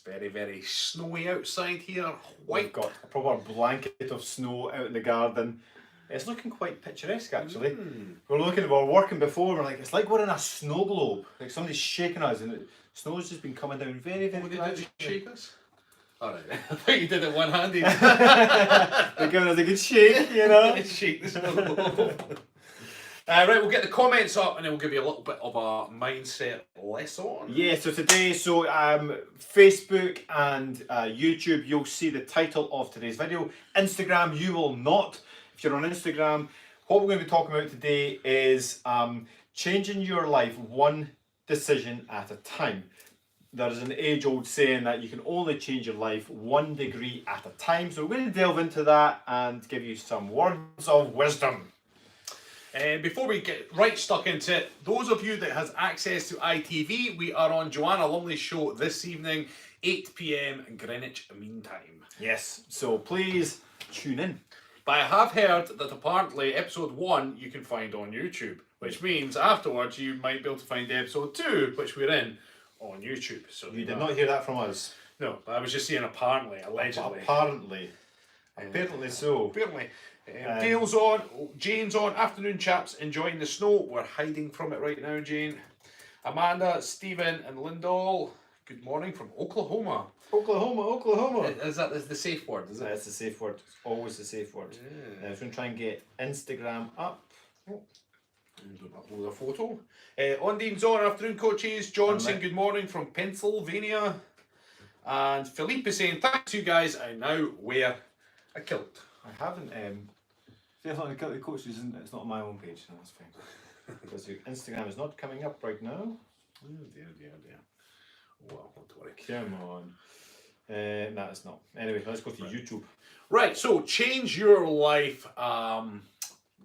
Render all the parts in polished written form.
very, very snowy outside here. White. We've got a proper blanket of snow out in the garden. It's looking quite picturesque, actually. We're working before, we're like, it's like we're in a snow globe. Like somebody's shaking us, and snow's just been coming down very, very Did you shake us? Alright, I thought you did it one-handed. They're giving us a good shake, you know? Shake the snow globe. Right, we'll get the comments up and then we'll give you a little bit of a mindset lesson. Yeah, so today, Facebook and YouTube, you'll see the title of today's video. Instagram, you will not. If you're on Instagram, what we're going to be talking about today is changing your life one decision at a time. There is an age-old saying that you can only change your life 1 degree at a time. So we're going to delve into that and give you some words of wisdom. Before we get right stuck into it, those of you that has access to ITV, we are on Joanna Lumley's show this evening, 8 PM Greenwich Mean Time. Yes, so please tune in. But I have heard that apparently episode 1 you can find on YouTube, which means afterwards you might be able to find episode 2, which we're in, on YouTube. So You did not hear that from us. No, I was just saying apparently, allegedly. Apparently so. Apparently. Dale's on, Jane's on, afternoon chaps, enjoying the snow. We're hiding from it right now, Jane. Amanda, Stephen and Lindall, good morning from Oklahoma. Oklahoma. Is that the safe word, is it? That's the safe word. It's always the safe word. Yeah. Now, if you want to try and get Instagram up. Don't upload a photo. Ondine's on, afternoon coaches. John saying good morning from Pennsylvania. And Philippe is saying, thanks you guys, I now wear a kilt. I haven't. If on the coach, it's not on my own page, so that's fine. Because your Instagram is not coming up right now. Oh dear. Well, not to worry. Come on. No, it's not. Anyway, let's go to YouTube. Right, so change your life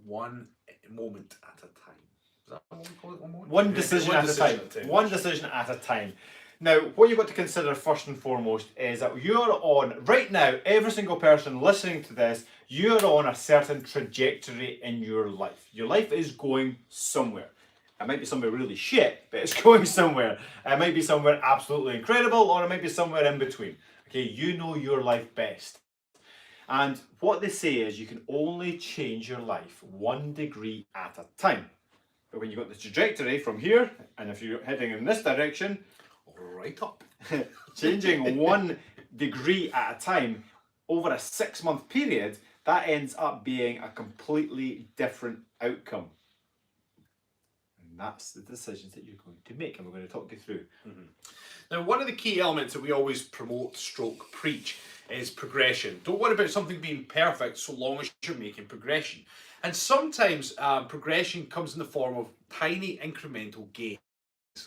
one moment at a time. Is that what we call it? 1 moment? One decision at a time. One decision at a time. Now, what you've got to consider first and foremost is that you're on, right now, every single person listening to this, you're on a certain trajectory in your life. Your life is going somewhere. It might be somewhere really shit, but it's going somewhere. It might be somewhere absolutely incredible, or it might be somewhere in between. Okay, you know your life best. And what they say is you can only change your life 1 degree at a time. But when you've got the trajectory from here, and if you're heading in this direction, right up. changing 1 degree at a time over a 6-month period, that ends up being a completely different outcome. And that's the decisions that you're going to make, and we're going to talk you through. Now, one of the key elements that we always promote, preach, is progression. Don't worry about something being perfect so long as you're making progression. And sometimes progression comes in the form of tiny incremental gains,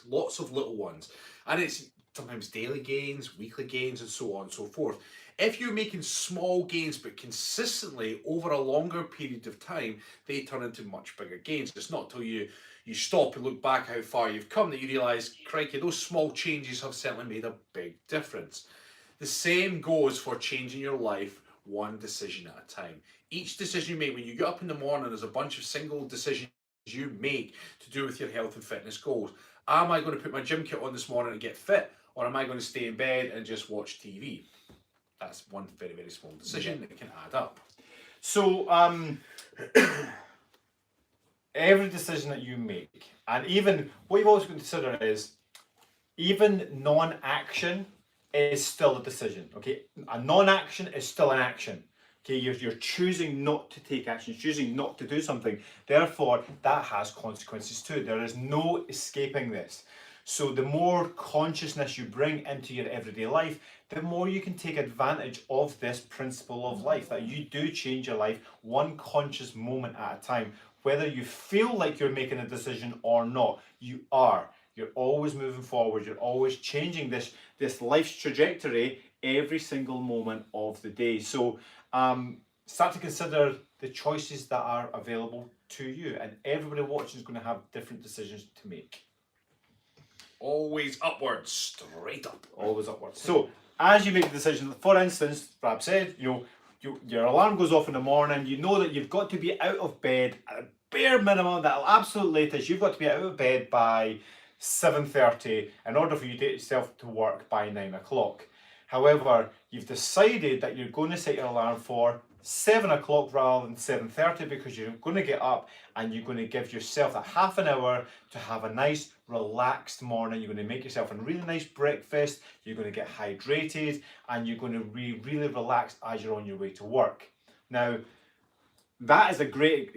lots of little ones. And it's sometimes daily gains, weekly gains, and so on and so forth. If you're making small gains but consistently over a longer period of time, they turn into much bigger gains. It's not until you stop and look back how far you've come that you realise, crikey, those small changes have certainly made a big difference. The same goes for changing your life 1 decision at a time. Each decision you make, when you get up in the morning, there's a bunch of single decisions you make to do with your health and fitness goals. Am I going to put my gym kit on this morning and get fit, or am I going to stay in bed and just watch TV? That's one very, very small decision that can add up. So, every decision that you make, and even what you've always got to consider is, even non-action is still a decision. Okay, a non-action is still an action. Okay, you're choosing not to take action, choosing not to do something. Therefore, that has consequences too. There is no escaping this. So the more consciousness you bring into your everyday life, the more you can take advantage of this principle of life, that you do change your life 1 conscious moment at a time. Whether you feel like you're making a decision or not, you are. You're always moving forward. You're always changing this life's trajectory every single moment of the day. So start to consider the choices that are available to you, and everybody watching is going to have different decisions to make. Always upwards, straight up. Always upwards. So as you make the decision, for instance, Brad said, your alarm goes off in the morning, you know that you've got to be out of bed at a bare minimum, that absolute latest, you've got to be out of bed by 7:30 in order for you to get yourself to work by 9 o'clock. However, you've decided that you're going to set your alarm for 7 o'clock rather than 7:30 because you're going to get up and you're going to give yourself that half an hour to have a nice relaxed morning. You're going to make yourself a really nice breakfast, you're going to get hydrated, and you're going to be really relaxed as you're on your way to work. Now, that is a great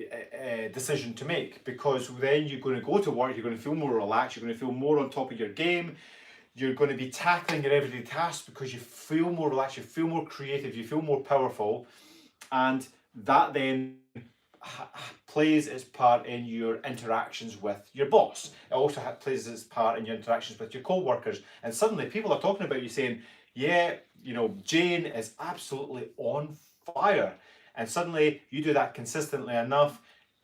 decision to make, because then you're going to go to work, you're going to feel more relaxed, you're going to feel more on top of your game, you're going to be tackling your everyday tasks because you feel more relaxed, you feel more creative, you feel more powerful, and that then plays its part in your interactions with your boss. It also plays its part in your interactions with your co-workers, and suddenly people are talking about you saying, yeah, you know, Jane is absolutely on fire. And suddenly you do that consistently enough,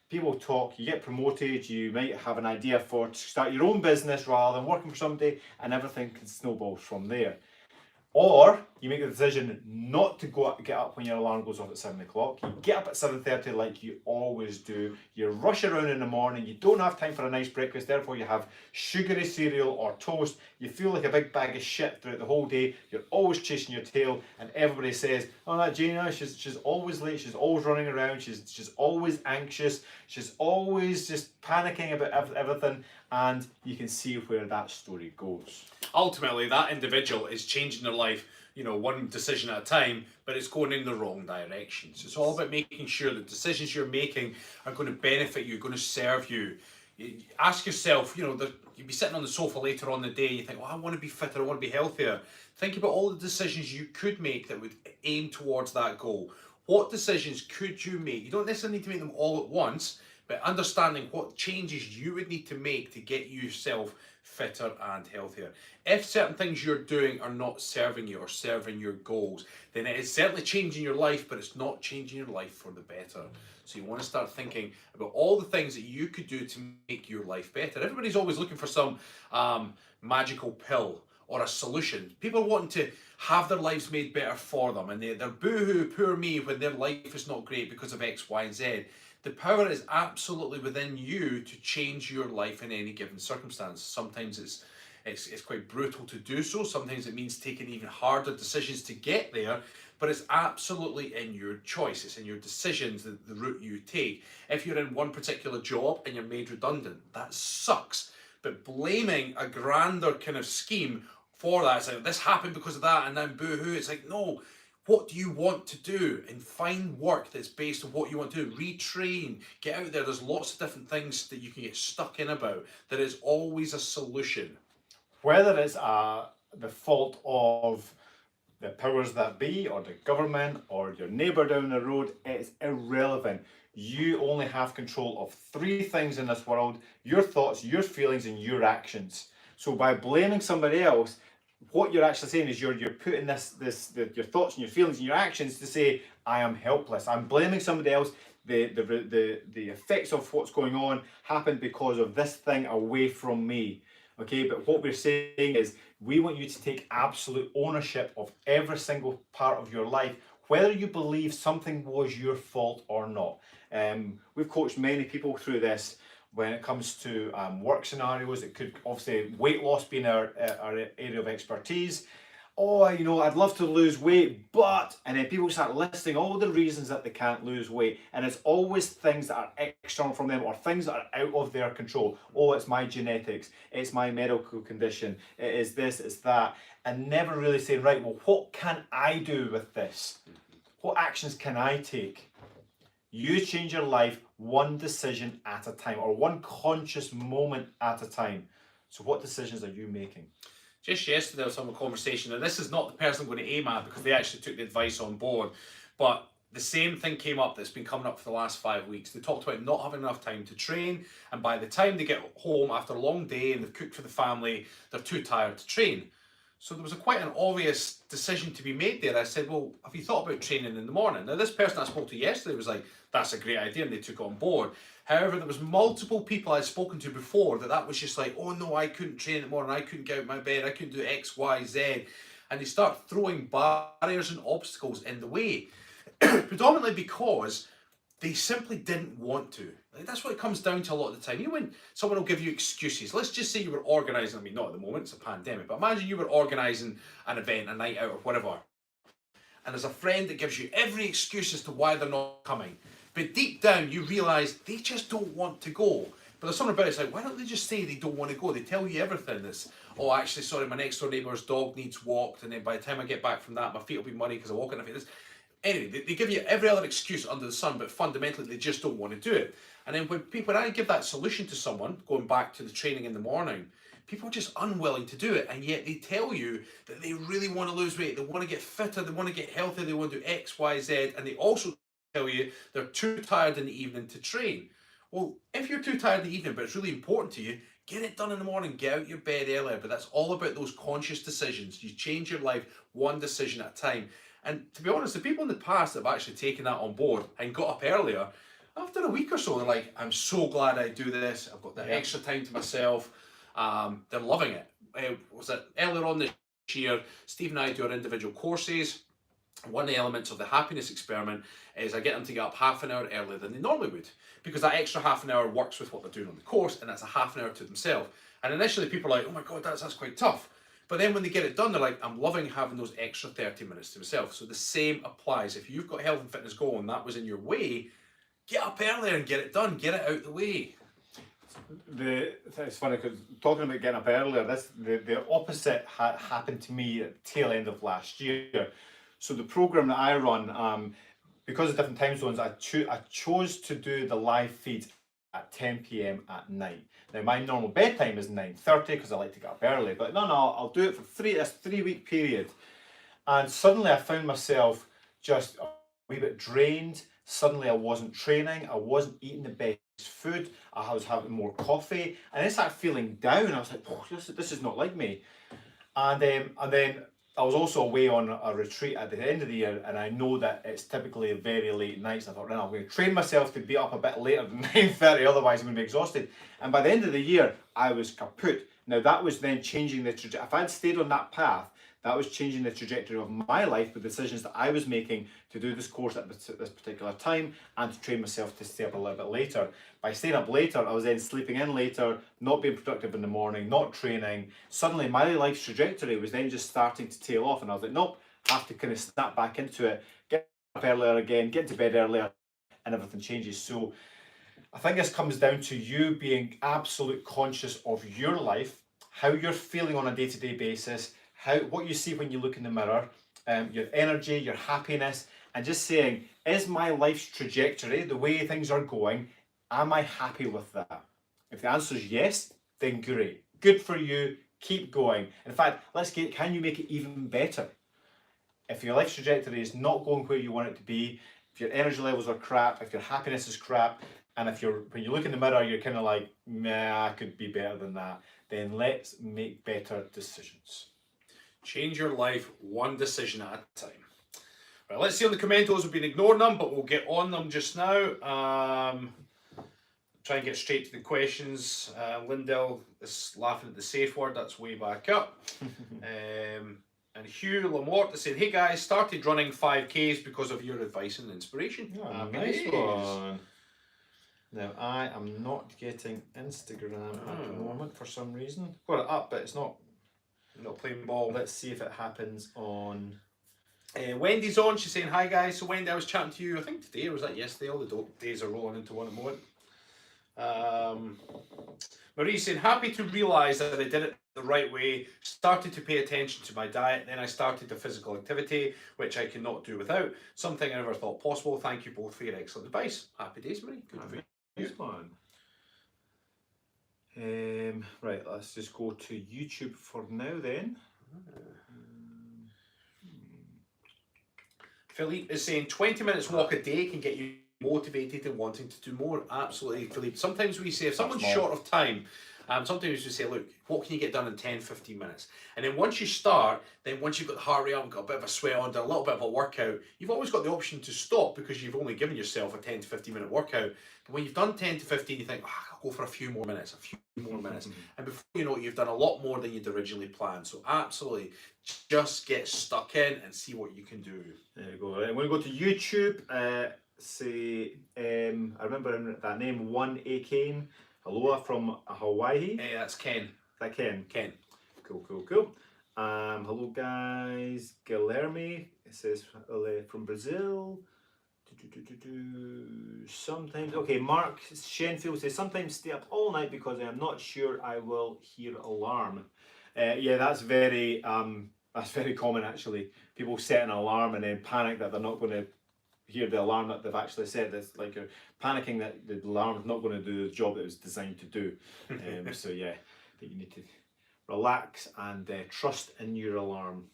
people talk, you get promoted, you might have an idea to start your own business rather than working for somebody, and everything can snowball from there. Or you make the decision not to get up when your alarm goes off at 7 o'clock. You get up at 7:30 like you always do. You rush around in the morning. You don't have time for a nice breakfast. Therefore, you have sugary cereal or toast. You feel like a big bag of shit throughout the whole day. You're always chasing your tail. And everybody says, oh, that Gina, she's always late. She's always running around. She's always anxious. She's always just panicking about everything. And you can see where that story goes. Ultimately, that individual is changing their life, you know, one decision at a time, but it's going in the wrong direction. So it's all about making sure that decisions you're making are going to benefit you, going to serve you. You ask yourself, you know, you'd be sitting on the sofa later on in the day, you think, oh, I want to be fitter, I want to be healthier. Think about all the decisions you could make that would aim towards that goal. What decisions could you make? You don't necessarily need to make them all at once, but understanding what changes you would need to make to get yourself fitter and healthier. If certain things you're doing are not serving you or serving your goals, then it is certainly changing your life, but it's not changing your life for the better. So you want to start thinking about all the things that you could do to make your life better. Everybody's always looking for some magical pill or a solution. People are wanting to have their lives made better for them, and they're boo-hoo, poor me, when their life is not great because of X, Y, and Z. The power is absolutely within you to change your life in any given circumstance. Sometimes it's quite brutal to do so. Sometimes it means taking even harder decisions to get there, but it's absolutely in your choice. It's in your decisions, the route you take. If you're in one particular job and you're made redundant, that sucks. But blaming a grander kind of scheme for that, it's like, this happened because of that, and then boo-hoo. It's like, no. What do you want to do? And find work that's based on what you want to do. Retrain, get out there. There's lots of different things that you can get stuck in about. There is always a solution. Whether it's the fault of the powers that be, or the government, or your neighbour down the road, it's irrelevant. You only have control of 3 things in this world: your thoughts, your feelings, and your actions. So by blaming somebody else, what you're actually saying is you're putting your thoughts and your feelings and your actions to say, I am helpless. I'm blaming somebody else. The effects of what's going on happened because of this thing away from me. Okay, but what we're saying is we want you to take absolute ownership of every single part of your life, whether you believe something was your fault or not. We've coached many people through this. When it comes to work scenarios, it could obviously weight loss being our area of expertise. Oh, you know, I'd love to lose weight, but, and then people start listing all the reasons that they can't lose weight, and it's always things that are external from them or things that are out of their control. Oh, it's my genetics, it's my medical condition, it is this, it's that, and never really saying, right, well, what can I do with this? What actions can I take? You change your life one decision at a time, or one conscious moment at a time. So what decisions are you making? Just yesterday I was having a conversation, and this is not the person I'm going to aim at because they actually took the advice on board, but the same thing came up that's been coming up for the last 5 weeks. They talked about not having enough time to train, and by the time they get home after a long day and they've cooked for the family, they're too tired to train. So there was quite an obvious decision to be made there. I said, well, have you thought about training in the morning? Now, this person I spoke to yesterday was like, that's a great idea, and they took it on board. However, there was multiple people I'd spoken to before that was just like, oh no, I couldn't train in the morning, I couldn't get out of my bed, I couldn't do X, Y, Z. And they start throwing barriers and obstacles in the way. Predominantly because they simply didn't want to. Like, that's what it comes down to a lot of the time. You know, when someone will give you excuses. Let's just say you were organising, I mean, not at the moment, it's a pandemic, but imagine you were organising an event, a night out or whatever, and there's a friend that gives you every excuse as to why they're not coming. But deep down, you realise they just don't want to go. But there's something about it, it's like, why don't they just say they don't want to go? They tell you everything. This, oh, actually, sorry, my next door neighbour's dog needs walked, and then by the time I get back from that, my feet will be muddy because I'm walking. Anyway, they give you every other excuse under the sun, but fundamentally, they just don't want to do it. And then when I give that solution to someone, going back to the training in the morning, people are just unwilling to do it, and yet they tell you that they really want to lose weight, they want to get fitter, they want to get healthier, they want to do X, Y, Z, and they also tell you they're too tired in the evening to train. Well, if you're too tired in the evening, but it's really important to you, get it done in the morning, get out your bed earlier. But that's all about those conscious decisions. You change your life one decision at a time. And to be honest, the people in the past that have actually taken that on board and got up earlier, after a week or so, they're like, I'm so glad I do this. I've got that extra time to myself. They're loving it. Was it earlier on this year, Steve and I do our individual courses. One of the elements of the happiness experiment is I get them to get up half an hour earlier than they normally would, because that extra half an hour works with what they're doing on the course, and that's a half an hour to themselves. And initially people are like, oh my God, that's quite tough. But then when they get it done, they're like, I'm loving having those extra 30 minutes to myself. So the same applies. If you've got health and fitness goal and that was in your way, get up earlier and get it done. Get it out the way. It's funny because talking about getting up earlier, the opposite happened to me at the tail end of last year. So the program that I run, because of different time zones, I chose to do the live feed at 10 p.m. at night. Now my normal bedtime is 9:30 because I like to get up early, but no, I'll do it for this 3-week period. And suddenly I found myself just a wee bit drained. Suddenly I wasn't training, I wasn't eating the best food, I was having more coffee, and I started feeling down. I was like, oh, this is not like me. And then I was also away on a retreat at the end of the year, and I know that it's typically very late nights. I thought, no, I'm going to train myself to be up a bit later than 9:30, otherwise I'm going to be exhausted. And by the end of the year, I was kaput. Now that was then changing the trajectory. If I'd stayed on that path, that was changing the trajectory of my life, the decisions that I was making to do this course at this particular time and to train myself to stay up a little bit later. By staying up later, I was then sleeping in later, not being productive in the morning, not training. Suddenly my life's trajectory was then just starting to tail off, and I was like, nope, I have to kind of snap back into it, get up earlier again, get to bed earlier, and everything changes. So I think this comes down to you being absolute conscious of your life, how you're feeling on a day-to-day basis, what you see when you look in the mirror, your energy, your happiness, and just saying, is my life's trajectory, the way things are going, am I happy with that? If the answer is yes, then great. Good for you, keep going. In fact, can you make it even better? If your life's trajectory is not going where you want it to be, if your energy levels are crap, if your happiness is crap, and when you look in the mirror, you're kind of like, nah, I could be better than that, then let's make better decisions. Change your life one decision at a time. Right, let's see on the commentos. We've been ignoring them, but we'll get on them just now. Try and get straight to the questions. Lindell is laughing at the safe word. That's way back up. And Hugh Lamort is saying, hey guys, started running 5Ks because of your advice and inspiration. Oh, nice one. Now, I am not getting Instagram at the moment for some reason. Got it up, but it's not playing ball. Let's see if it happens on... Wendy's on. She's saying, hi guys. So Wendy, I was chatting to you, I think today, or was that yesterday? All the days are rolling into one at the moment. Marie's saying, happy to realise that I did it the right way. Started to pay attention to my diet. Then I started the physical activity, which I cannot do without. Something I never thought possible. Thank you both for your excellent advice. Happy days, Marie. Good for you. Nice one. Right, let's just go to YouTube for now then. Philippe is saying 20 minutes walk a day can get you motivated and wanting to do more. Absolutely, Philippe. Sometimes we say, if someone's short of time, sometimes we say, look, what can you get done in 10-15 minutes? And then once you start, then once you've got the heart rate up and got a bit of a sweat under, a little bit of a workout, you've always got the option to stop because you've only given yourself a 10 to 15 minute workout. But when you've done 10 to 15, you think, I'll go for a few more minutes. And before you know it, you've done a lot more than you'd originally planned. So absolutely, just get stuck in and see what you can do. There you go. I'm going to go to YouTube. say, I remember that name, 1A Kane. Aloha from Hawaii. Hey, that's Ken. Is that Ken? Ken. Cool, cool, cool. Hello guys, Guilherme, it says from Brazil. Sometimes, okay, Mark Shenfield says, sometimes stay up all night because I am not sure I will hear alarm. Yeah, that's very common actually. People set an alarm and then panic that they're not going to hear the alarm that they've actually set. It's like you're panicking that the alarm is not going to do the job that it was designed to do. So yeah, I think you need to relax and trust in your alarm.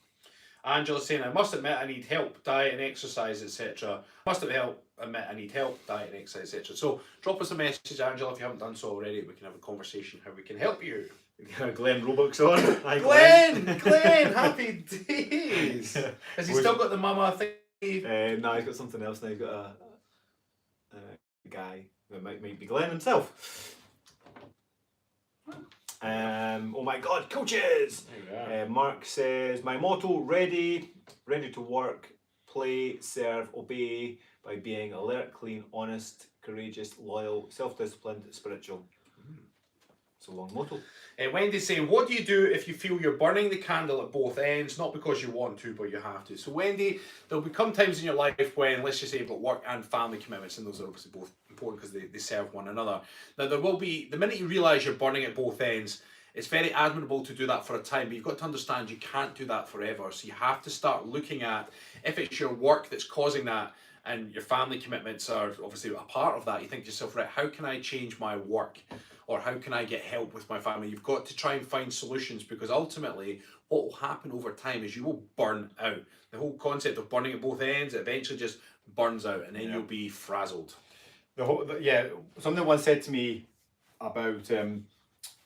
Angela's saying, I must admit I need help, diet and exercise, etc. Admit I need help, diet and exercise, etc. So drop us a message, Angela, if you haven't done so already. We can have a conversation how we can help you. Glenn Roebuck's on. Hi, Glenn, happy days. Has he still got the mama thing? No, he's got something else now. He's got a guy that might be Glenn himself. Oh my God, coaches! Mark says, my motto, ready to work, play, serve, obey, by being alert, clean, honest, courageous, loyal, self-disciplined, spiritual. It's a long motto. Wendy's saying, what do you do if you feel you're burning the candle at both ends, not because you want to, but you have to? So Wendy, there'll become times in your life when, let's just say you've got work and family commitments, and those are obviously both important because they serve one another. Now there will be, the minute you realise you're burning at both ends, it's very admirable to do that for a time, but you've got to understand you can't do that forever. So you have to start looking at, if it's your work that's causing that, and your family commitments are obviously a part of that, you think to yourself, right, how can I change my work? Or how can I get help with my family? You've got to try and find solutions, because ultimately what will happen over time is you will burn out. The whole concept of burning at both ends, it eventually just burns out, and then you'll be frazzled. Something once said to me about burning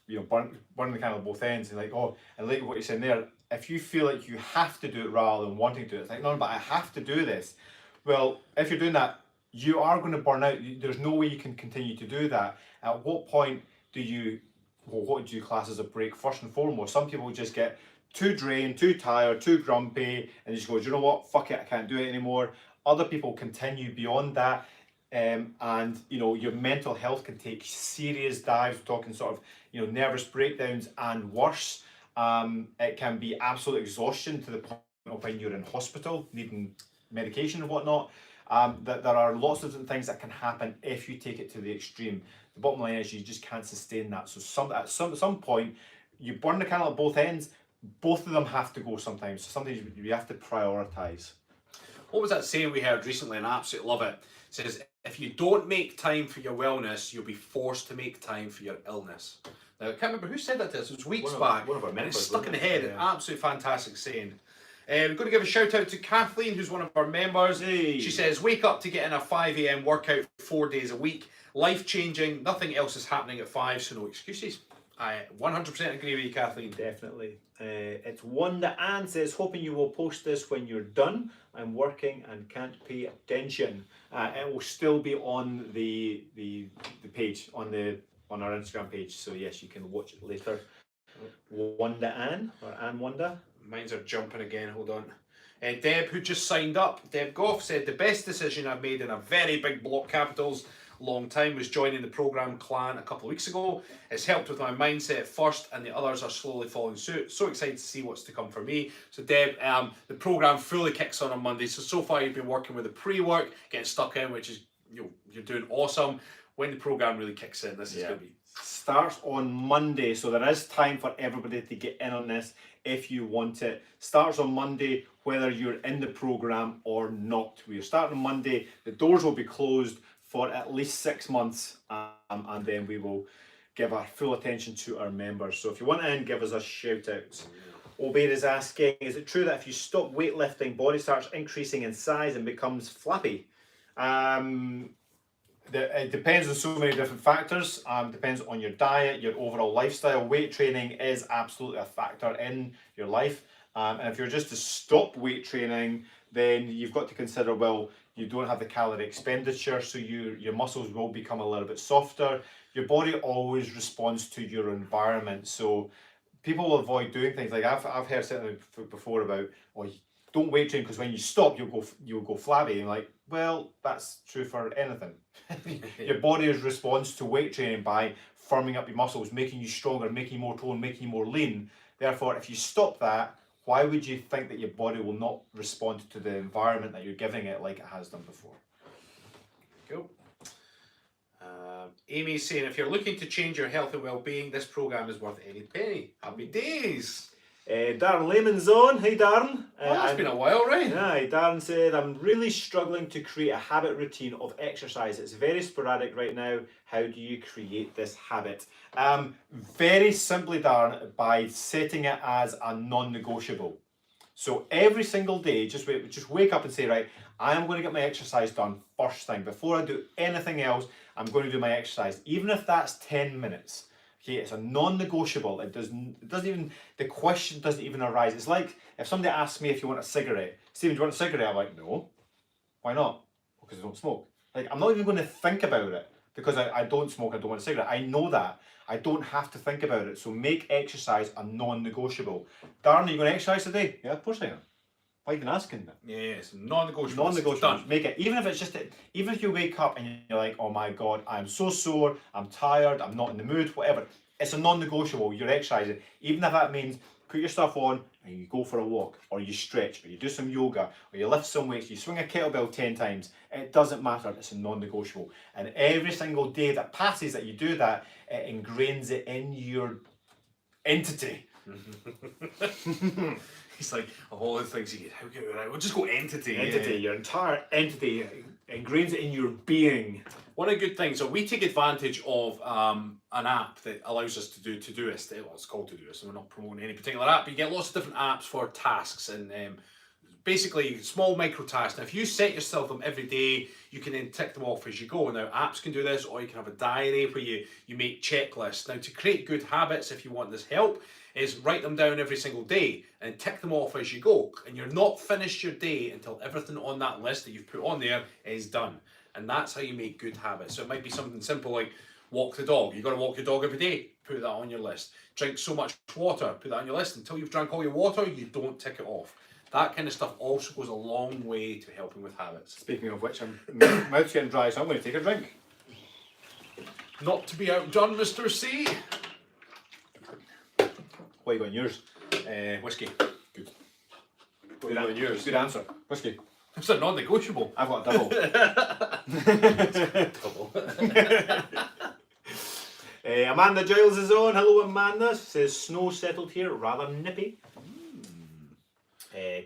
the candle at both ends, and like, oh, and like what you're saying there, if you feel like you have to do it rather than wanting to do it, it's like, no, but I have to do this. Well, if you're doing that, you are going to burn out. There's no way you can continue to do that. At what point what do you class as a break? First and foremost, some people just get too drained, too tired, too grumpy, and just go, do you know what, fuck it, I can't do it anymore. Other people continue beyond that, and your mental health can take serious dives, talking sort of nervous breakdowns and worse. It can be absolute exhaustion to the point of when you're in hospital needing medication and whatnot. That there are lots of different things that can happen if you take it to the extreme. The bottom line is you just can't sustain that. So at some point, you burn the candle at both ends. Both of them have to go sometimes. So sometimes you have to prioritise. What was that saying we heard recently, and I absolutely love it? It says, if you don't make time for your wellness, you'll be forced to make time for your illness. Now, I can't remember who said that to us. It was weeks back. And it's stuck in the head. An absolutely fantastic saying. We're going to give a shout out to Kathleen, who's one of our members. Hey. She says, wake up to get in a 5 a.m. workout 4 days a week. Life changing. Nothing else is happening at 5, so no excuses. I 100% agree with you, Kathleen. Definitely. It's Wanda Ann says, hoping you will post this when you're done. I'm working and can't pay attention. It will still be on the page, on our Instagram page. So yes, you can watch it later. Wanda Ann, or Ann Wanda. Mine's are jumping again, hold on. Deb, who just signed up, Deb Goff, said, the best decision I've made in a very big block capitals long time was joining the programme Clan a couple of weeks ago. It's helped with my mindset first, and the others are slowly following suit. So excited to see what's to come for me. So Deb, the programme fully kicks on Monday. So far you've been working with the pre-work, getting stuck in, which is, you're doing awesome. When the programme really kicks in, this is going to be... Starts on Monday, so there is time for everybody to get in on this if you want it. Starts on Monday, whether you're in the programme or not. We are starting on Monday. The doors will be closed for at least 6 months, and then we will give our full attention to our members. So if you want in, give us a shout out. Obeid is asking, is it true that if you stop weightlifting, body starts increasing in size and becomes flappy? It depends on so many different factors. Depends on your diet, your overall lifestyle. Weight training is absolutely a factor in your life. And if you're just to stop weight training, then you've got to consider, well, you don't have the calorie expenditure, so your muscles will become a little bit softer. Your body always responds to your environment. So people will avoid doing things like I've heard something before about, don't weight train because when you stop, you'll go flabby. And like, well, that's true for anything. Your body responds to weight training by firming up your muscles, making you stronger, making you more toned, making you more lean. Therefore, if you stop that, why would you think that your body will not respond to the environment that you're giving it like it has done before? Cool. Amy's saying, if you're looking to change your health and well-being, this program is worth any penny. Happy days. Darren Lehman's on. Hey, Darren. It's been a while, right? Yeah, Darren said, I'm really struggling to create a habit routine of exercise. It's very sporadic right now. How do you create this habit? Very simply, Darren, by setting it as a non-negotiable. So every single day, just wake up and say, right, I am going to get my exercise done first thing. Before I do anything else, I'm going to do my exercise. Even if that's 10 minutes. Okay, it's a non-negotiable. It doesn't even, the question doesn't even arise. It's like if somebody asks me if you want a cigarette. Steven, do you want a cigarette? I'm like, no. Why not? Because I don't smoke. Like, I'm not even going to think about it because I don't smoke, I don't want a cigarette. I know that. I don't have to think about it. So make exercise a non-negotiable. Darren, are you going to exercise today? Yeah, of course I am. Why are you even asking that? Yeah, it's non-negotiable. Non-negotiable. Done. Make it. Even if you wake up and you're like, oh my God, I'm so sore, I'm tired, I'm not in the mood, whatever. It's a non-negotiable. You're exercising. Even if that means put your stuff on and you go for a walk, or you stretch, or you do some yoga, or you lift some weights, you swing a kettlebell 10 times. It doesn't matter. It's a non-negotiable. And every single day that passes that you do that, it ingrains it in your entity. He's like, of all the things you get, how can I? We'll just go entity. Entity, your entire entity ingrains it in your being. One of the good things, so we take advantage of an app that allows us to do Todoist. Well, it's called Todoist, and we're not promoting any particular app, but you get lots of different apps for tasks and basically small micro tasks. Now, if you set yourself them every day, you can then tick them off as you go. Now, apps can do this, or you can have a diary where you make checklists. Now, to create good habits, if you want this help, is write them down every single day and tick them off as you go. And you're not finished your day until everything on that list that you've put on there is done. And that's how you make good habits. So it might be something simple like walk the dog. You've got to walk your dog every day. Put that on your list. Drink so much water. Put that on your list. Until you've drank all your water, you don't tick it off. That kind of stuff also goes a long way to helping with habits. Speaking of which, my mouth's getting dry, so I'm going to take a drink. Not to be outdone, Mr. C. What you got in yours? Whiskey. Good. What you got in yours? Good answer. Whiskey. It's a non-negotiable. I've got a double. Double. Amanda Giles is on. Hello, Amanda. Says snow settled here, rather nippy.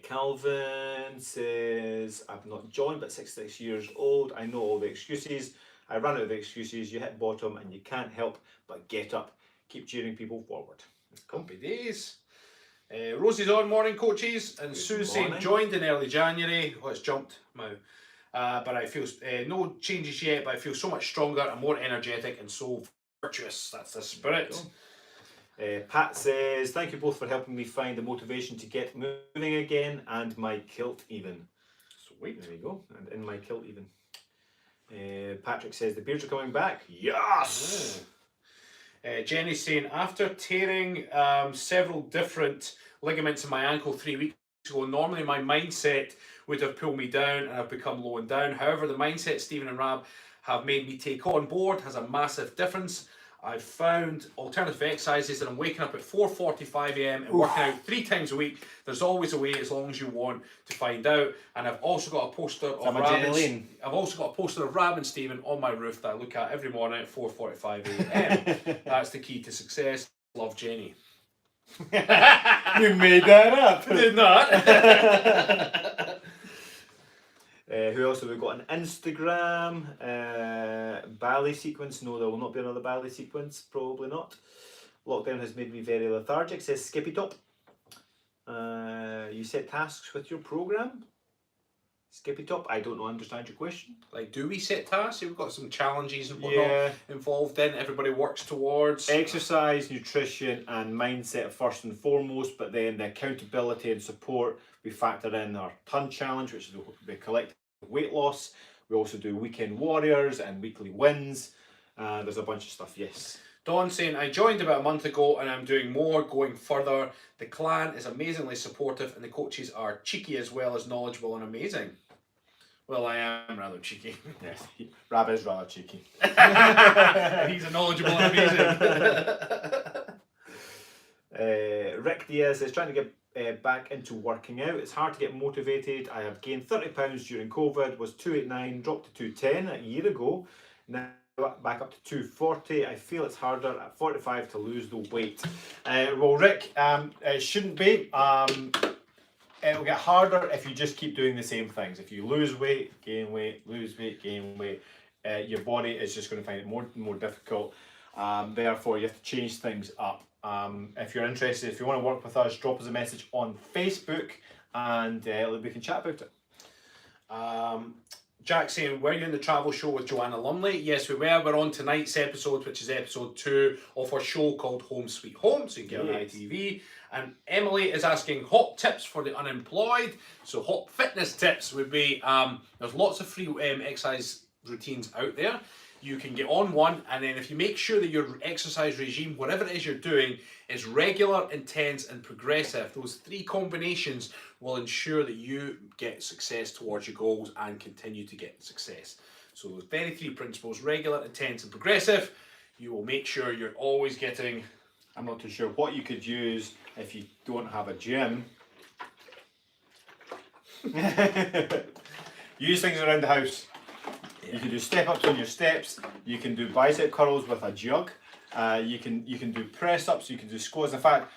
Calvin says I've not joined, but 66 years old. I know all the excuses. I ran out of the excuses. You hit bottom and you can't help but get up. Keep cheering people forward. Happy days. Rosie's on, morning coaches, and Sue's saying joined in early January. Oh, it's jumped now. But I feel no changes yet, but I feel so much stronger and more energetic and so virtuous. That's the spirit. Pat says, thank you both for helping me find the motivation to get moving again and my kilt even. Sweet. There we go. And in my kilt even. Patrick says, the beards are coming back. Yes! Oh. Jenny's saying, after tearing several different ligaments in my ankle 3 weeks ago, normally my mindset would have pulled me down and I've become low and down. However, the mindset Stephen and Rab have made me take on board has a massive difference. I've found alternative exercises and I'm waking up at 4:45 a.m. and working out 3 times a week. There's always a way as long as you want to find out. And I've also got a poster of Rab and Stephen on my roof that I look at every morning at 4:45 a.m. That's the key to success. Love, Jenny. You made that up. Did not. Who else have we got on Instagram? Ballet sequence. No, there will not be another ballet sequence. Probably not. Lockdown has made me very lethargic, says Skippy Top. You set tasks with your program? Skippy Top, I don't understand your question. Like, do we set tasks? We've got some challenges and whatnot involved in. Everybody works towards. Exercise, nutrition and mindset first and foremost, but then the accountability and support. We factor in our ton challenge, which is the collective weight loss. We also do weekend warriors and weekly wins. There's a bunch of stuff, yes. Dawn saying, I joined about a month ago and I'm doing more, going further. The clan is amazingly supportive and the coaches are cheeky as well as knowledgeable and amazing. Well, I am rather cheeky. Yes, Rab is rather cheeky. And he's a knowledgeable and amazing. Rick Diaz is trying to get back into working out. It's hard to get motivated. I have gained 30 pounds during COVID, was 289, dropped to 210 a year ago. Now back up to 240. I feel it's harder at 45 to lose the weight. Well, Rick, it shouldn't be. It'll get harder if you just keep doing the same things. If you lose weight, gain weight, lose weight, gain weight, your body is just going to find it more and more difficult. Therefore, you have to change things up. If you're interested, if you want to work with us, drop us a message on Facebook and we can chat about it. Jack saying, were you in the travel show with Joanna Lumley? Yes, we were. We're on tonight's episode, which is episode 2 of our show called Home Sweet Home, so you can get on ITV. And Emily is asking hot tips for the unemployed. So hot fitness tips would be, there's lots of free exercise routines out there. You can get on one, and then if you make sure that your exercise regime, whatever it is you're doing, is regular, intense, and progressive, those 3 combinations will ensure that you get success towards your goals and continue to get success. So those very 3 principles, regular, intense, and progressive, you will make sure you're always getting... I'm not too sure what you could use if you don't have a gym. Use things around the house. You can do step ups on your steps. You can do bicep curls with a jug. You can do press ups. You can do squats. In fact,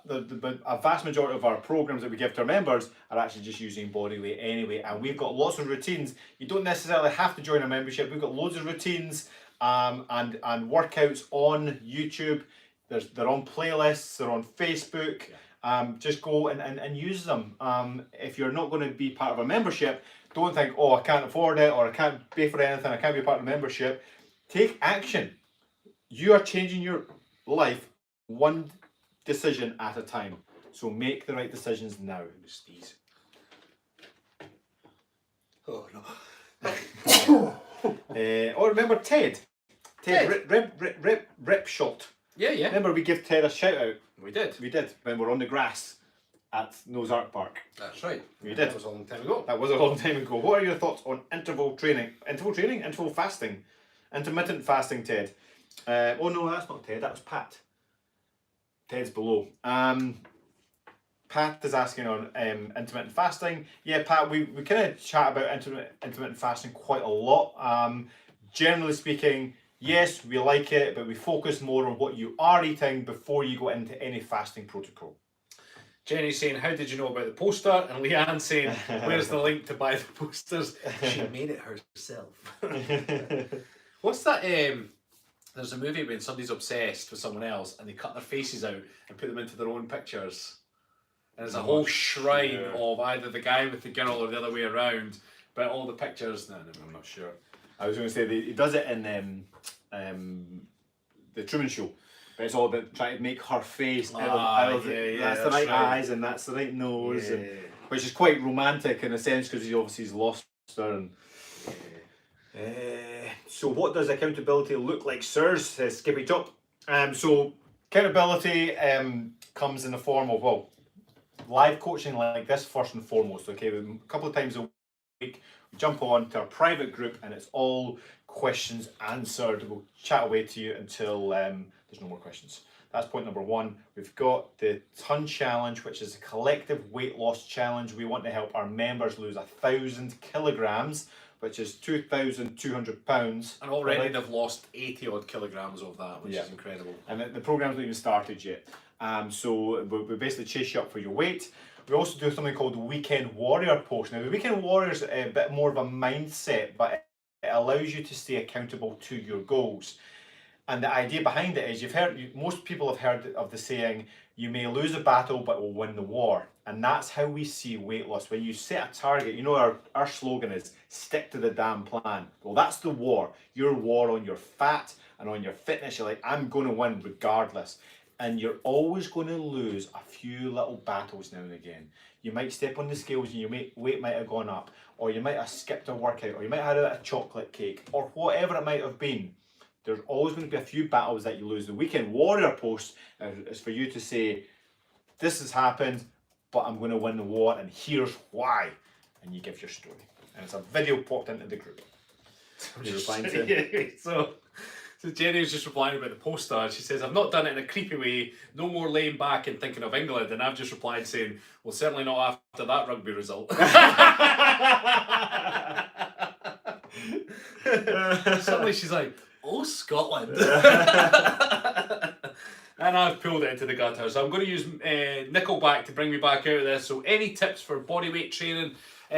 a vast majority of our programs that we give to our members are actually just using Bodyweight anyway. And we've got lots of routines. You don't necessarily have to join a membership. We've got loads of routines and workouts on YouTube. They're on playlists. They're on Facebook. Just go and use them. If you're not going to be part of a membership, don't think, oh, I can't afford it, or I can't pay for anything, I can't be a part of the membership. Take action. You are changing your life one decision at a time. So make the right decisions now. Oh, no. Remember Ted? Rip Shot. Yeah. Remember we give Ted a shout out? We did when we were on the grass at Noah's Ark Park. That's right. We did. That was a long time ago. That was a long time ago. What are your thoughts on interval fasting? Intermittent fasting, Ted. Oh no, that's not Ted, that was Pat. Ted's below. Pat is asking on intermittent fasting. Yeah, Pat, we kind of chat about intermittent fasting quite a lot. Generally speaking, yes, we like it, but we focus more on what you are eating before you go into any fasting protocol. Jenny's saying, how did you know about the poster? And Leanne saying, where's the link to buy the posters? She made it herself. What's that? There's a movie when somebody's obsessed with someone else and they cut their faces out and put them into their own pictures. And there's a whole shrine of either the guy with the girl or the other way around. But all the pictures, no, I'm not sure. I was going to say, he does it in the Truman Show. But it's all about trying to make her face. That's the right eyes and that's the right nose, which is quite romantic in a sense because he's lost her. And, so what does accountability look like, sirs? Says Skippy Top. So accountability comes in the form of live coaching like this first and foremost. Okay, a couple of times a week. We jump on to our private group and it's all questions answered. We'll chat away to you until there's no more questions. That's point number 1. We've got the Ton Challenge, which is a collective weight loss challenge. We want to help our members lose 1,000 kilograms, which is 2,200 pounds. And already they've lost 80 odd kilograms of that, which is incredible. And the program's not even started yet. So we basically chase you up for your weight. We also do something called the Weekend Warrior portion. Now the Weekend Warrior is a bit more of a mindset, but it allows you to stay accountable to your goals. And the idea behind it is, most people have heard of the saying, you may lose a battle, but will win the war. And that's how we see weight loss. When you set a target, our slogan is, stick to the damn plan. Well, that's the war. Your war on your fat and on your fitness. You're like, I'm going to win regardless. And you're always going to lose a few little battles now and again. You might step on the scales and your weight might have gone up, or you might have skipped a workout, or you might have had a chocolate cake, or whatever it might have been. There's always going to be a few battles that you lose. The Weekend Warrior post is for you to say, this has happened, but I'm going to win the war, and here's why. And you give your story. And it's a video popped into the group. You're replying to... So Jenny was just replying about the poster. She says, I've not done it in a creepy way, no more laying back and thinking of England. And I've just replied saying, well, certainly not after that rugby result. Suddenly she's like, oh, Scotland. And I've pulled it into the gutter. So I'm going to use Nickelback to bring me back out of this. So any tips for bodyweight training?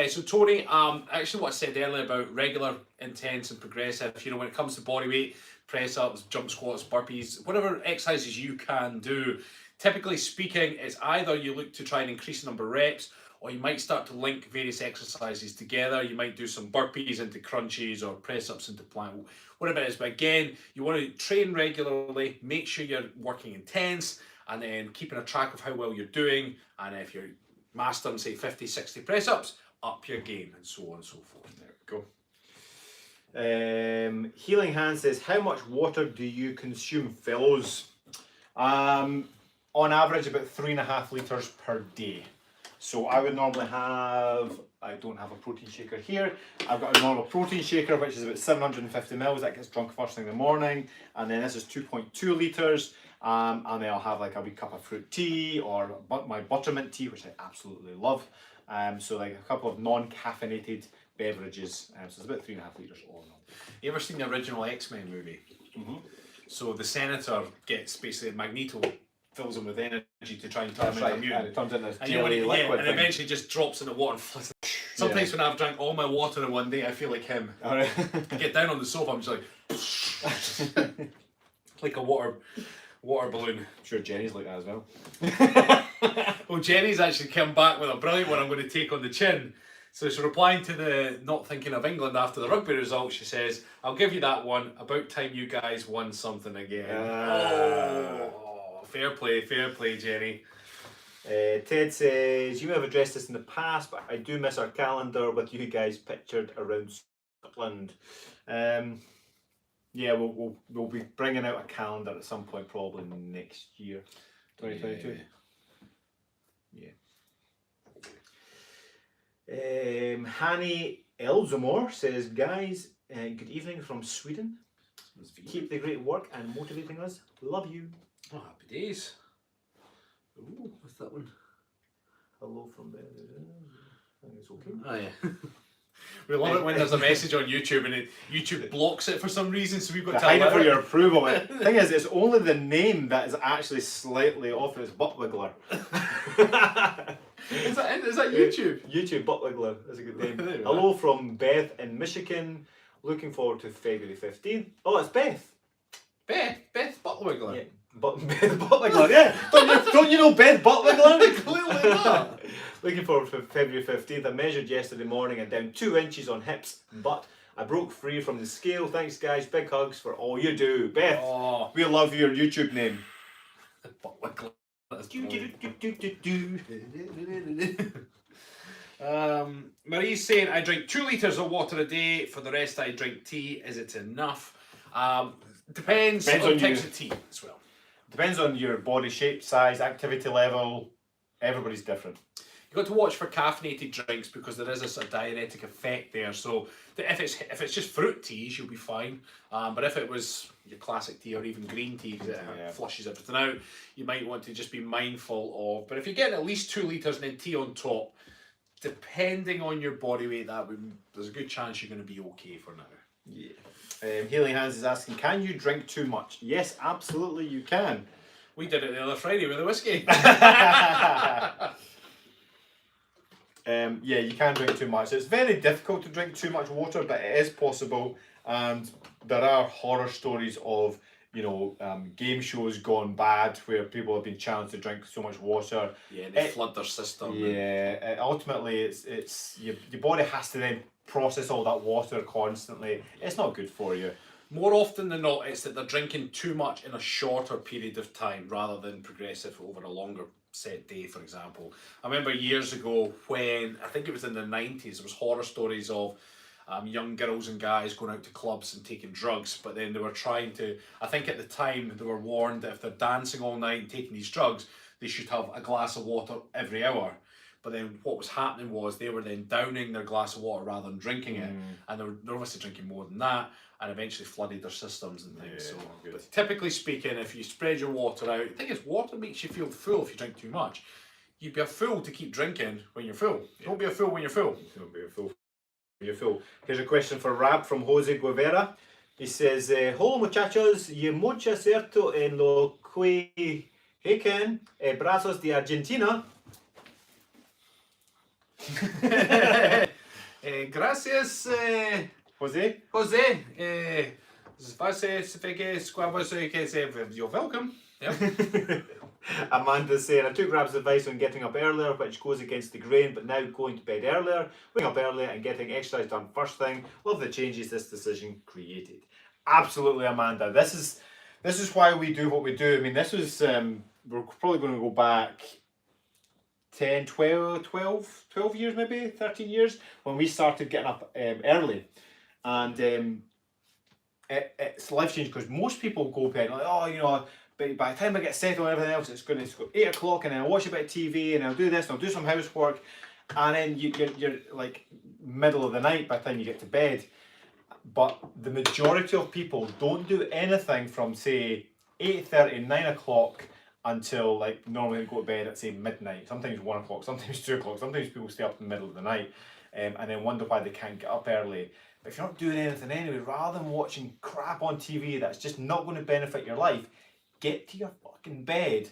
So Tony, actually what I said earlier about regular, intense and progressive, when it comes to bodyweight, press ups, jump squats, burpees, whatever exercises you can do. Typically speaking, it's either you look to try and increase the number of reps, or you might start to link various exercises together. You might do some burpees into crunches or press ups into plank, whatever it is. But again, you want to train regularly, make sure you're working intense, and then keeping a track of how well you're doing. And if you're mastering, say, 50, 60 press ups, up your game, and so on and so forth. There we go. Healing Hand says, how much water do you consume, fellows? On average, about 3.5 litres per day. So I would normally have, I don't have a protein shaker here, I've got a normal protein shaker which is about 750 mils, that gets drunk first thing in the morning, and then this is 2.2 litres, and then I'll have like a wee cup of fruit tea or my buttermint tea, which I absolutely love. So like a couple of non-caffeinated beverages, so it's about 3.5 litres all in all. You ever seen the original X-Men movie? Mm-hmm. So the Senator gets basically Magneto fills him with energy to try and turn him into a mutant. It turns into this And, jelly liquid and thing. eventually just drops in the water and flits. Sometimes when I've drank all my water in one day, I feel like him. All right. I get down on the sofa, I'm just like, like a water balloon. I'm sure Jenny's like that as well. Well, Jenny's actually come back with a brilliant one I'm going to take on the chin. So she's replying to the not thinking of England after the rugby result. She says, I'll give you that one. About time you guys won something again. Fair play, Jenny. Ted says, you may have addressed this in the past, but I do miss our calendar with you guys pictured around Scotland. Yeah, we'll be bringing out a calendar at some point, probably next year, 2022. Yeah. Hanny Elzamore says, guys, good evening from Sweden. Keep the great work and motivating us. Love you. Oh, happy days. Ooh, what's that one? Hello from there. I think it's okay. Oh, yeah. We love it when there's a message on YouTube and YouTube blocks it for some reason, so we've got to hide it for your approval. The thing is, it's only the name that is actually slightly off. It's Butt Wiggler. Is that YouTube? YouTube Butt Wiggler is a good name. Hello from Beth in Michigan. Looking forward to February 15th. Oh, it's Beth. Beth Butt Wiggler. Yeah. Beth Butt Wiggler, yeah. Don't you know Beth Butt Wiggler? Clearly not. Looking forward to February 15th. I measured yesterday morning and down 2 inches on hips, but I broke free from the scale. Thanks, guys. Big hugs for all you do. Beth, we love your YouTube name. Butt Wiggler. Marie's saying, I drink 2 litres of water a day. For the rest, I drink tea. Is it enough? Depends on types of tea as well. Depends on your body shape, size, activity level. Everybody's different. You've got to watch for caffeinated drinks because there is a sort of diuretic effect there. So if it's just fruit teas, you'll be fine. But if it was your classic tea or even green tea, because it flushes everything out, you might want to just be mindful of. But if you're getting at least 2 litres and then tea on top, depending on your body weight, there's a good chance you're going to be okay for now. Yeah. Healing Hands is asking, can you drink too much? Yes, absolutely you can. We did it the other Friday with the whiskey. Yeah, you can drink too much. It's very difficult to drink too much water, but it is possible. And there are horror stories of, game shows gone bad where people have been challenged to drink so much water. Yeah, they flood their system. Yeah, ultimately it's your body has to then process all that water constantly. It's not good for you. More often than not, it's that they're drinking too much in a shorter period of time rather than progressive over a longer set day, for example. I remember years ago when, I think it was in the 90s, there was horror stories of young girls and guys going out to clubs and taking drugs, but then they were trying to, I think at the time they were warned that if they're dancing all night and taking these drugs, they should have a glass of water every hour. But then what was happening was they were then downing their glass of water rather than drinking it, and they're obviously drinking more than that, and eventually flooded their systems and things. So, but typically speaking, if you spread your water out, the thing is, water makes you feel full if you drink too much. You'd be a fool to keep drinking when you're full. Don't be a fool when you're full. Don't be a fool when you're full. Here's a question for Rab from Jose Guevara. He says, "Hola muchachos, y mucho cierto en lo que hacen brazos de Argentina." Gracias, Jose. Jose. You're welcome. Yep. Amanda's saying, "I took Rab's advice on getting up earlier, which goes against the grain, but now going to bed earlier, waking up earlier and getting exercise done first thing. Love the changes this decision created." Absolutely, Amanda. This is why we do what we do. I mean, this was, we're probably going to go back 10, 12 years maybe, 13 years, when we started getting up early. And it's life changing, because most people go to bed like, oh, you know, but by the time I get settled and everything else, it's going to go 8 o'clock, and then I'll watch a bit of TV, and I'll do this, and I'll do some housework, and then you're like middle of the night by the time you get to bed. But the majority of people don't do anything from, say, 8:30, 9 o'clock until, like, normally they go to bed at, say, midnight, sometimes 1 o'clock, sometimes 2 o'clock, sometimes people stay up in the middle of the night, and then wonder why they can't get up early. But if you're not doing anything anyway, rather than watching crap on TV that's just not going to benefit your life, get to your fucking bed,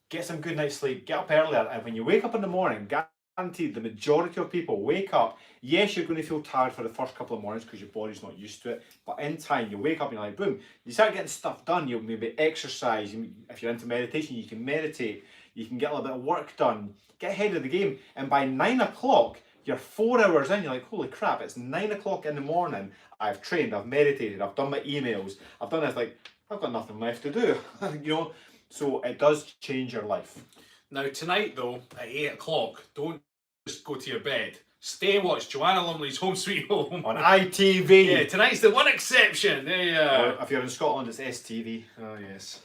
get some good night's sleep, get up earlier, and when you wake up in the morning, guaranteed the majority of people wake up, yes, you're going to feel tired for the first couple of mornings because your body's not used to it, but in time, you wake up and you're like, boom, you start getting stuff done. You'll maybe exercise, if you're into meditation, you can meditate, you can get a little bit of work done, get ahead of the game, and by 9 o'clock, you're 4 hours in, you're like, holy crap, it's 9 o'clock in the morning, I've trained, I've meditated, I've done my emails, I've done this, like, I've got nothing left to do, you know, so it does change your life. Now tonight though, at 8 o'clock, don't just go to your bed. Stay and watch Joanna Lumley's Home Sweet Home. On ITV. Yeah, tonight's the one exception. Well, if you're in Scotland, it's STV. Oh yes.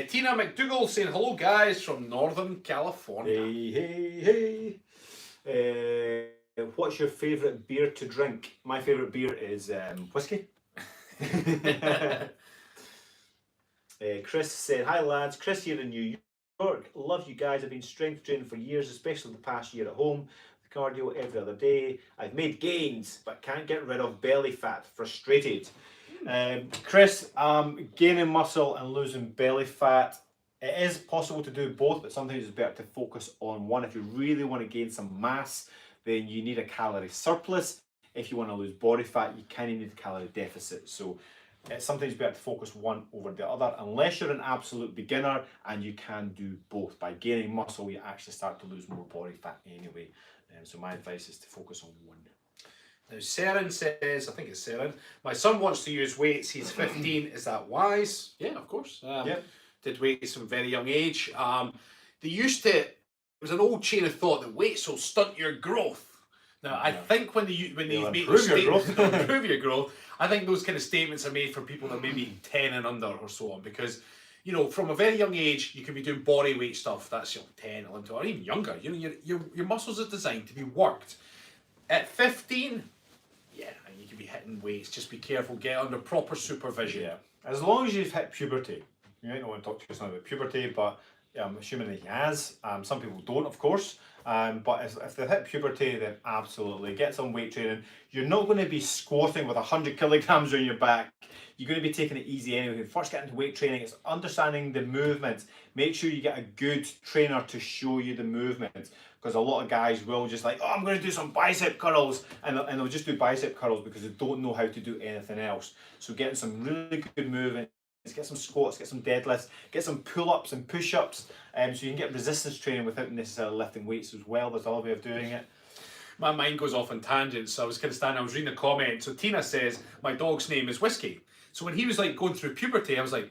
Tina McDougall saying hello guys from Northern California. Hey. What's your favourite beer to drink? My favourite beer is whiskey. Chris said, "Hi lads, Chris here in New York. Love you guys. I've been strength training for years, especially the past year at home. The cardio every other day. I've made gains, but can't get rid of belly fat. Frustrated." Chris, gaining muscle and losing belly fat, it is possible to do both, but sometimes it's better to focus on one. If you really want to gain some mass, then you need a calorie surplus. If you want to lose body fat, you kind of need a calorie deficit. So it's sometimes better to focus one over the other, unless you're an absolute beginner, and you can do both. By gaining muscle, you actually start to lose more body fat anyway. So my advice is to focus on one. Now Seren says, I think it's Seren, my son wants to use weights, he's 15, is that wise? Yeah, of course. Yep. Did weights from a very young age. They used to, it was an old chain of thought that weights will stunt your growth. Now, I think when they make those statements, improve your growth, I think those kind of statements are made for people that may be 10 and under or so on, because, you know, from a very young age, you can be doing body weight stuff, that's, you know, 10, 11, or even younger. You know, your muscles are designed to be worked. At 15, yeah, you can be hitting weights, just be careful, get under proper supervision. Yeah, as long as you've hit puberty. You might not want to talk to us now about puberty, but I'm assuming that he has. Some people don't, of course. But if they've hit puberty, then absolutely get some weight training. You're not going to be squatting with 100 kilograms on your back. You're going to be taking it easy anyway. When you first get into weight training, it's understanding the movements. Make sure you get a good trainer to show you the movements, because a lot of guys will just like, oh, I'm going to do some bicep curls, and they'll just do bicep curls because they don't know how to do anything else. So getting some really good movement. Get some squats, get some deadlifts, get some pull-ups and push-ups, so you can get resistance training without necessarily lifting weights as well. There's another way of doing it. My mind goes off on tangents, so I was kind of standing, I was reading a comment. So Tina says, my dog's name is Whiskey. So when he was like going through puberty, I was like,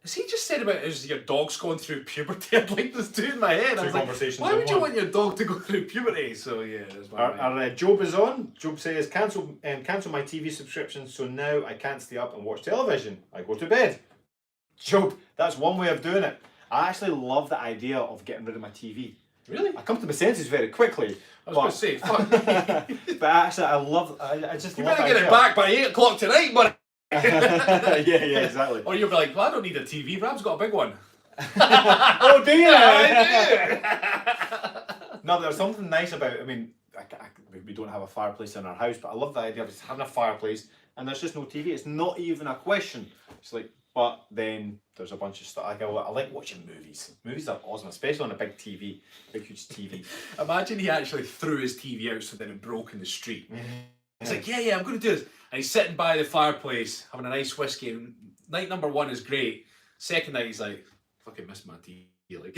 Has he just said about your dog's going through puberty? I'd like this too in my head. I Two was like, conversations why in would you one. want your dog to go through puberty? So yeah, that's my mind. Our Job is on. Job says, cancel my TV subscription, so now I can't stay up and watch television. I go to bed. Job, that's one way of doing it. I actually love the idea of getting rid of my TV. Really? I come to my senses very quickly. I was going to say, fuck. But actually, I just You love better the get idea. it back by 8 o'clock tonight, buddy. Yeah, exactly. Or you'll be like, well, I don't need a TV. Bram's got a big one. Oh, do you? I do. No, there's something nice about. I mean, we don't have a fireplace in our house, but I love the idea of just having a fireplace and there's just no TV. It's not even a question. It's like, but then there's a bunch of stuff. I like watching movies. Movies are awesome, especially on a big TV, big huge TV. Imagine he actually threw his TV out so then it broke in the street. He's like, yeah, I'm going to do this. And he's sitting by the fireplace having a nice whiskey. And night number 1 is great. Second night, he's like, fucking missed my TV. Like.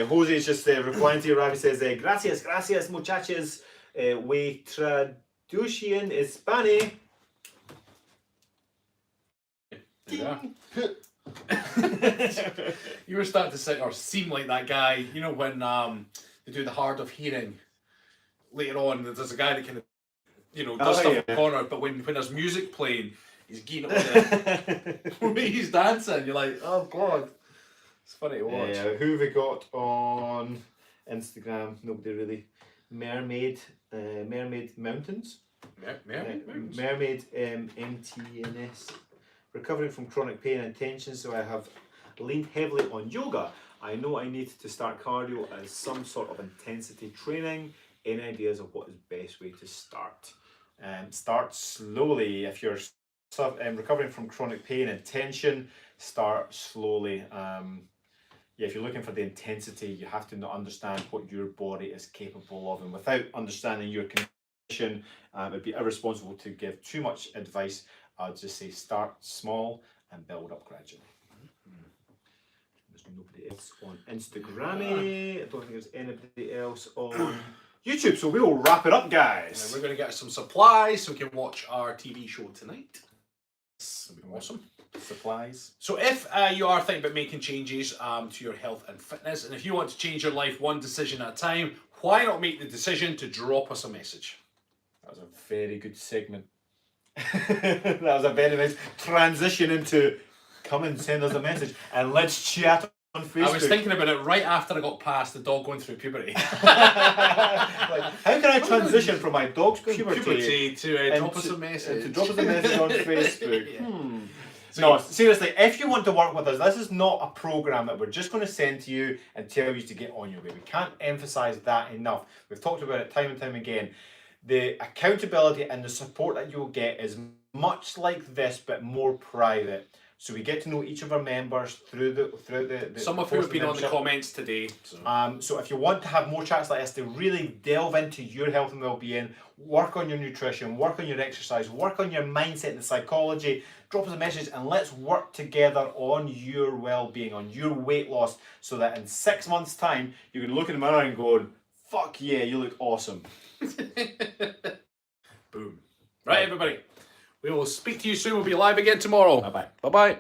Jose's just replying to you, Ravi says, gracias, muchachos. We traducen Spanish. Yeah. You were starting to sit or seem like that guy, you know, when they do the hard of hearing later on. There's a guy that kind of, you know, does stuff in the corner, but when there's music playing, he's getting up there. He's dancing. You're like, oh god, it's funny to watch. Who have we got on Instagram? Nobody really. Mermaid Mountains. Mermaid MTNS. Recovering from chronic pain and tension, so I have leaned heavily on yoga. I know I need to start cardio as some sort of intensity training. Any ideas of what is best way to start? Start slowly. If you're recovering from chronic pain and tension, start slowly. If you're looking for the intensity, you have to understand what your body is capable of, and without understanding your condition, it'd be irresponsible to give too much advice. I'll just say start small and build up gradually. There's nobody else on Instagram. I don't think there's anybody else on YouTube, so we'll wrap it up, guys. And we're going to get some supplies so we can watch our TV show tonight. That'll be awesome. Supplies. So if you are thinking about making changes to your health and fitness, and if you want to change your life one decision at a time, why not make the decision to drop us a message? That was a very good segment. That was a very nice transition into come and send us a message and let's chat on Facebook. I was thinking about it right after I got past the dog going through puberty. Like, how can I transition from my dog's puberty to drop us a message? To drop us a message on Facebook. Yeah. No, seriously, if you want to work with us, this is not a program that we're just going to send to you and tell you to get on your way. We can't emphasize that enough. We've talked about it time and time again. The accountability and the support that you'll get is much like this, but more private. So we get to know each of our members through the Some of who have been on the comments today. So if you want to have more chats like this to really delve into your health and well-being, work on your nutrition, work on your exercise, work on your mindset and psychology, drop us a message and let's work together on your well-being, on your weight loss, so that in 6 months' time you can look in the mirror and go, fuck yeah, you look awesome. Boom. Right, everybody. We will speak to you soon. We'll be live again tomorrow. Bye-bye. Bye-bye.